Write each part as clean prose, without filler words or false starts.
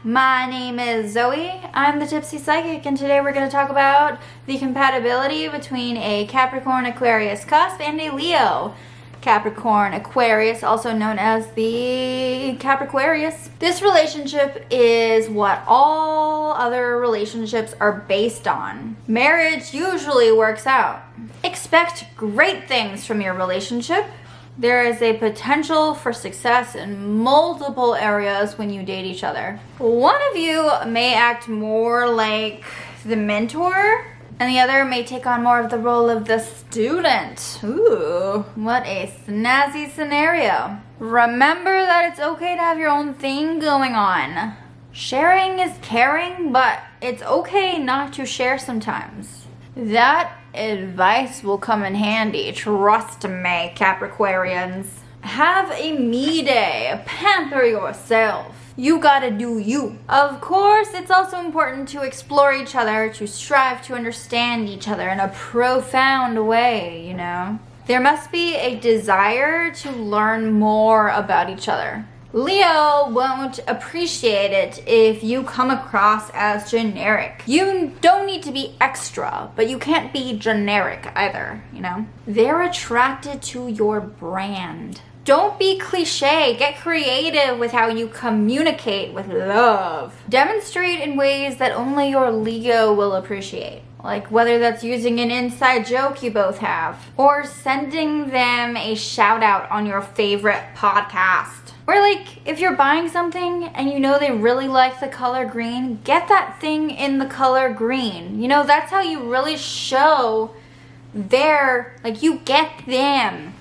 my name is Zoe. I'm the Tipsy Psychic, and today we're going to talk about the compatibility between a Capricorn Aquarius Cusp and a Leo Capricorn Aquarius, also known as the Capricornius. This relationship is what all other relationships are based on. Marriage usually works out. Expect great things from your relationship. There is a potential for success in multiple areas when you date each other. One of you may act more like the mentor, and the other may take on more of the role of the student. Ooh, what a snazzy scenario. Remember that it's okay to have your own thing going on. Sharing is caring, but it's okay not to share sometimes. That advice will come in handy, trust me, Capricornians. Have a me day, pamper yourself. You gotta do you. Of course, it's also important to explore each other, to strive to understand each other in a profound way, you know. There must be a desire to learn more about each other. Leo won't appreciate it if you come across as generic. You don't need to be extra, but you can't be generic either, you know? They're attracted to your brand. Don't be cliche. Get creative with how you communicate with love. Demonstrate in ways that only your Leo will appreciate. Like whether that's using an inside joke you both have, or sending them a shout out on your favorite podcast. Or like, if you're buying something and you know they really like the color green, get that thing in the color green. You know, that's how you really show you get them.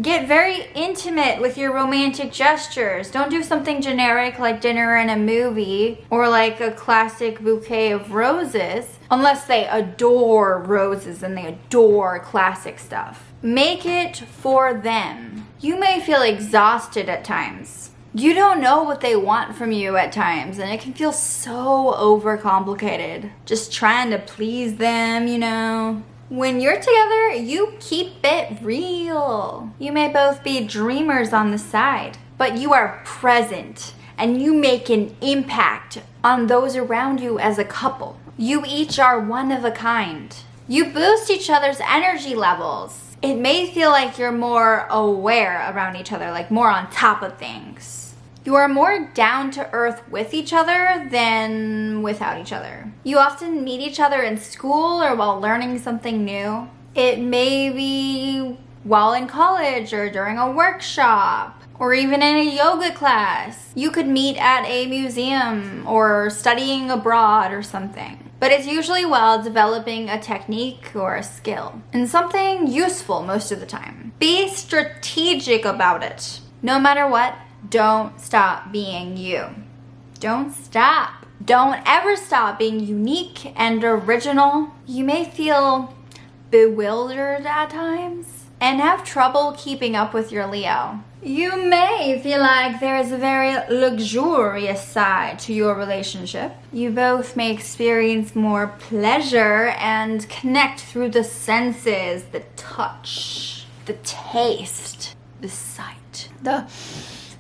Get very intimate with your romantic gestures. Don't do something generic like dinner and a movie or like a classic bouquet of roses, unless they adore roses and they adore classic stuff. Make it for them. You may feel exhausted at times. You don't know what they want from you at times, and it can feel so overcomplicated. Just trying to please them, you know. When you're together, you keep it real. You may both be dreamers on the side, but you are present and you make an impact on those around you as a couple. You each are one of a kind. You boost each other's energy levels. It may feel like you're more aware around each other, like more on top of things. You are more down to earth with each other than without each other. You often meet each other in school or while learning something new. It may be while in college or during a workshop or even in a yoga class. You could meet at a museum or studying abroad or something. But it's usually while developing a technique or a skill, and something useful most of the time. Be strategic about it. No matter what, don't stop being you. Don't stop. Don't ever stop being unique and original. You may feel bewildered at times and have trouble keeping up with your Leo. You may feel like there is a very luxurious side to your relationship. You both may experience more pleasure and connect through the senses, the touch, the taste, the sight, the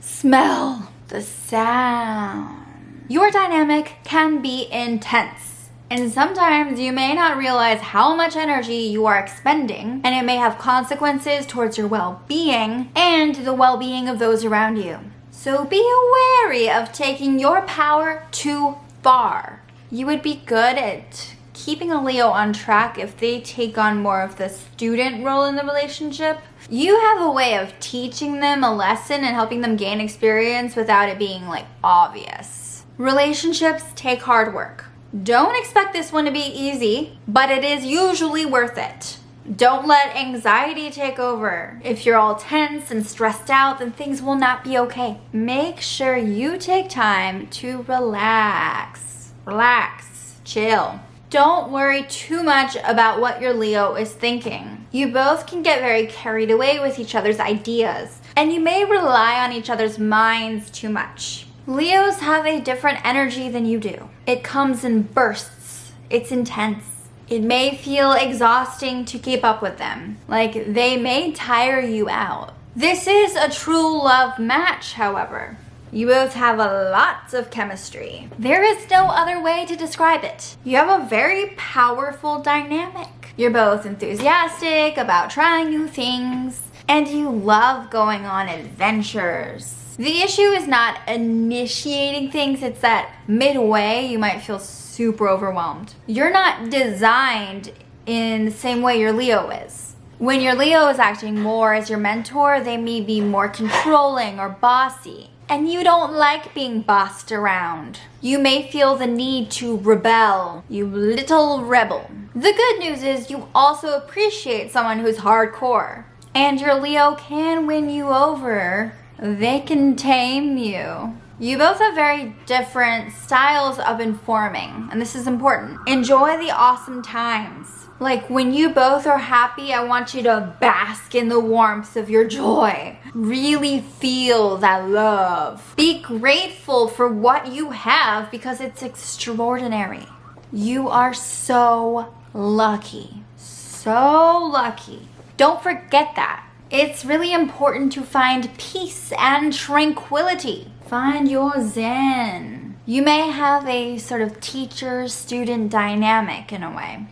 smell, the sound. Your dynamic can be intense. And sometimes you may not realize how much energy you are expending, and it may have consequences towards your well-being and the well-being of those around you. So be wary of taking your power too far. You would be good at keeping a Leo on track if they take on more of the student role in the relationship. You have a way of teaching them a lesson and helping them gain experience without it being obvious. Relationships take hard work. Don't expect this one to be easy, but it is usually worth it. Don't let anxiety take over. If you're all tense and stressed out, then things will not be okay. Make sure you take time to relax. Relax. Chill. Don't worry too much about what your Leo is thinking. You both can get very carried away with each other's ideas, and you may rely on each other's minds too much. Leos have a different energy than you do. It comes in bursts. It's intense. It may feel exhausting to keep up with them. They may tire you out. This is a true love match, however. You both have a lot of chemistry. There is no other way to describe it. You have a very powerful dynamic. You're both enthusiastic about trying new things, and you love going on adventures. The issue is not initiating things, it's that midway you might feel super overwhelmed. You're not designed in the same way your Leo is. When your Leo is acting more as your mentor, they may be more controlling or bossy. And you don't like being bossed around. You may feel the need to rebel, you little rebel. The good news is you also appreciate someone who's hardcore. And your Leo can win you over. They can tame you. You both have very different styles of informing, and this is important. Enjoy the awesome times. Like when you both are happy, I want you to bask in the warmth of your joy. Really feel that love. Be grateful for what you have because it's extraordinary. You are so lucky. So lucky. Don't forget that. It's really important to find peace and tranquility. Find your zen. You may have a sort of teacher-student dynamic in a way.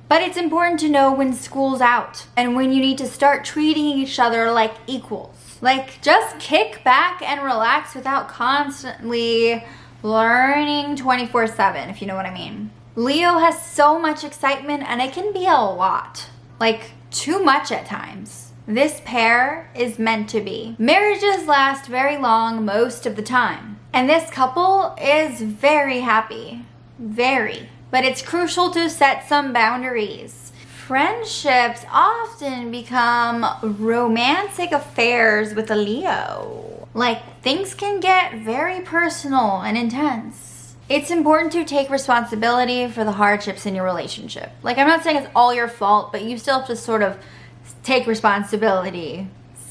But it's important to know when school's out and when you need to start treating each other like equals. Like, just kick back and relax without constantly learning 24/7, if you know what I mean. Leo has so much excitement and it can be a lot. Like, too much at times. This pair is meant to be. Marriages last very long most of the time. And this couple is very happy. Very. But it's crucial to set some boundaries. Friendships often become romantic affairs with a Leo. Like, things can get very personal and intense. It's important to take responsibility for the hardships in your relationship. Like, I'm not saying it's all your fault, but you still have to sort of take responsibility.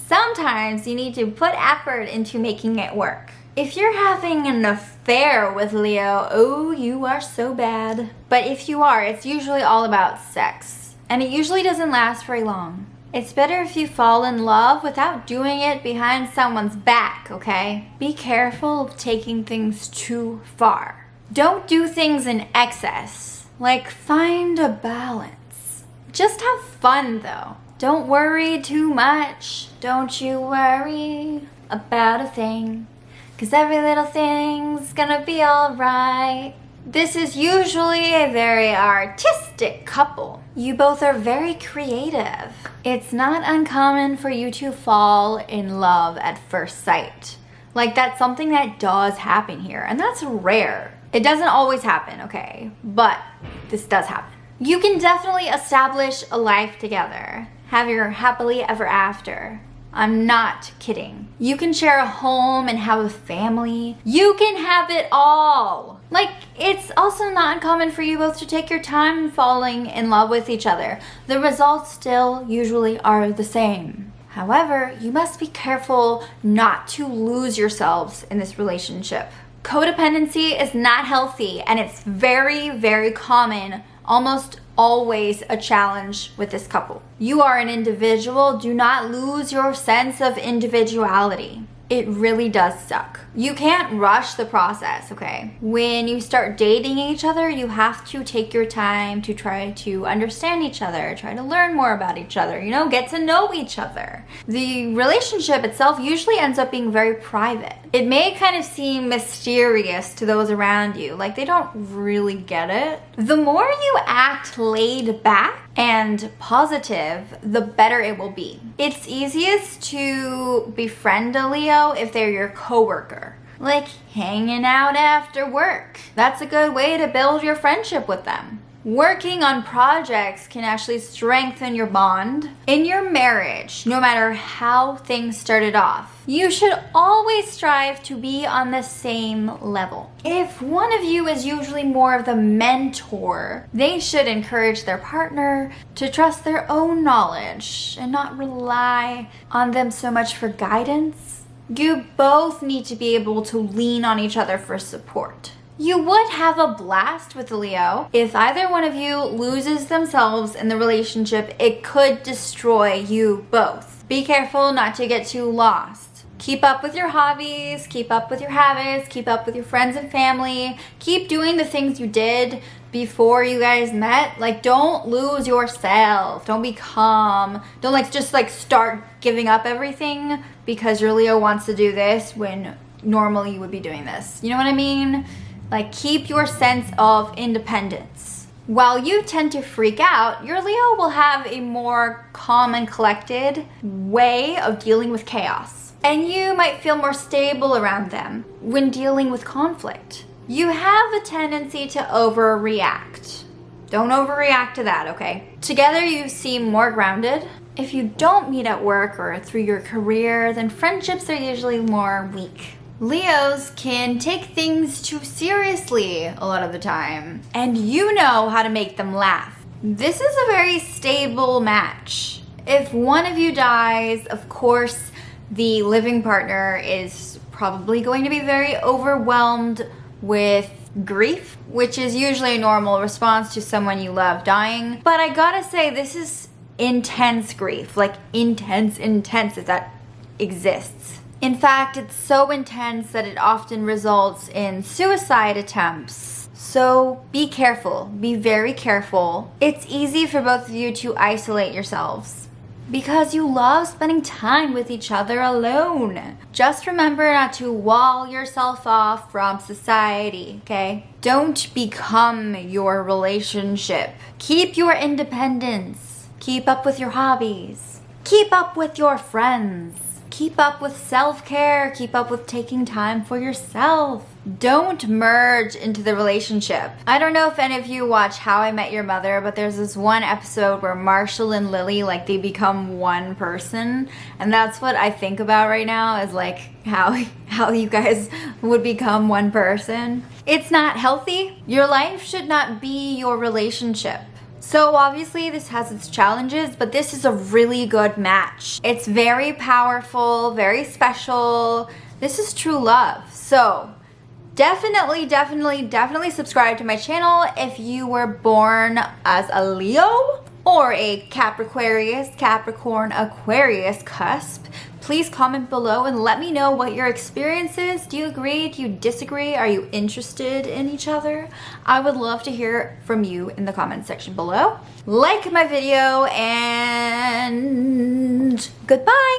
Sometimes you need to put effort into making it work. If you're having an affair with Leo, oh, you are so bad. But if you are, it's usually all about sex. And it usually doesn't last very long. It's better if you fall in love without doing it behind someone's back, okay? Be careful of taking things too far. Don't do things in excess. Like, find a balance. Just have fun, though. Don't worry too much. Don't you worry about a thing. 'Cause every little thing's gonna be alright. This is usually a very artistic couple. You both are very creative. It's not uncommon for you to fall in love at first sight. Like, that's something that does happen here, and that's rare. It doesn't always happen, okay? But this does happen. You can definitely establish a life together. Have your happily ever after. I'm not kidding. You can share a home and have a family. You can have it all. Like, it's also not uncommon for you both to take your time in falling in love with each other. The results still usually are the same. However, you must be careful not to lose yourselves in this relationship. Codependency is not healthy, and it's very, very common, almost always a challenge with this couple. You are an individual. Do not lose your sense of individuality. It really does suck. You can't rush the process, okay? When you start dating each other, you have to take your time to try to understand each other, try to learn more about each other, you know, get to know each other. The relationship itself usually ends up being very private. It may kind of seem mysterious to those around you, like they don't really get it. The more you act laid back and positive, the better it will be. It's easiest to befriend a Leo if they're your coworker. Like hanging out after work. That's a good way to build your friendship with them. Working on projects can actually strengthen your bond. In your marriage, no matter how things started off, you should always strive to be on the same level. If one of you is usually more of the mentor, they should encourage their partner to trust their own knowledge and not rely on them so much for guidance. You both need to be able to lean on each other for support. You would have a blast with Leo. If either one of you loses themselves in the relationship, it could destroy you both. Be careful not to get too lost. Keep up with your hobbies, keep up with your habits, keep up with your friends and family. Keep doing the things you did before you guys met. Like, don't lose yourself. Don't become, don't like just like start giving up everything because your Leo wants to do this when normally you would be doing this. You know what I mean? Like, keep your sense of independence. While you tend to freak out, your Leo will have a more calm and collected way of dealing with chaos. And you might feel more stable around them when dealing with conflict. You have a tendency to overreact. Don't overreact to that, okay? Together you seem more grounded. If you don't meet at work or through your career, then friendships are usually more weak. Leos can take things too seriously a lot of the time, and you know how to make them laugh. This is a very stable match. If one of you dies, of course, the living partner is probably going to be very overwhelmed with grief, which is usually a normal response to someone you love dying. But I gotta say, this is intense grief, like intense if that exists. In fact, it's so intense that it often results in suicide attempts. So be careful, be very careful. It's easy for both of you to isolate yourselves because you love spending time with each other alone. Just remember not to wall yourself off from society, okay? Don't become your relationship. Keep your independence. Keep up with your hobbies. Keep up with your friends. Keep up with self-care. Keep up with taking time for yourself. Don't merge into the relationship. I don't know if any of you watch How I Met Your Mother, but there's this one episode where Marshall and Lily, like, they become one person. And that's what I think about right now, is like how you guys would become one person. It's not healthy. Your life should not be your relationship. So obviously this has its challenges, but this is a really good match. It's very powerful, very special. This is true love. So definitely subscribe to my channel if you were born as a Leo or a Capricorn Aquarius Cusp. Please comment below and let me know what your experience is. Do you agree? Do you disagree? Are you interested in each other? I would love to hear from you in the comment section below. Like my video and goodbye.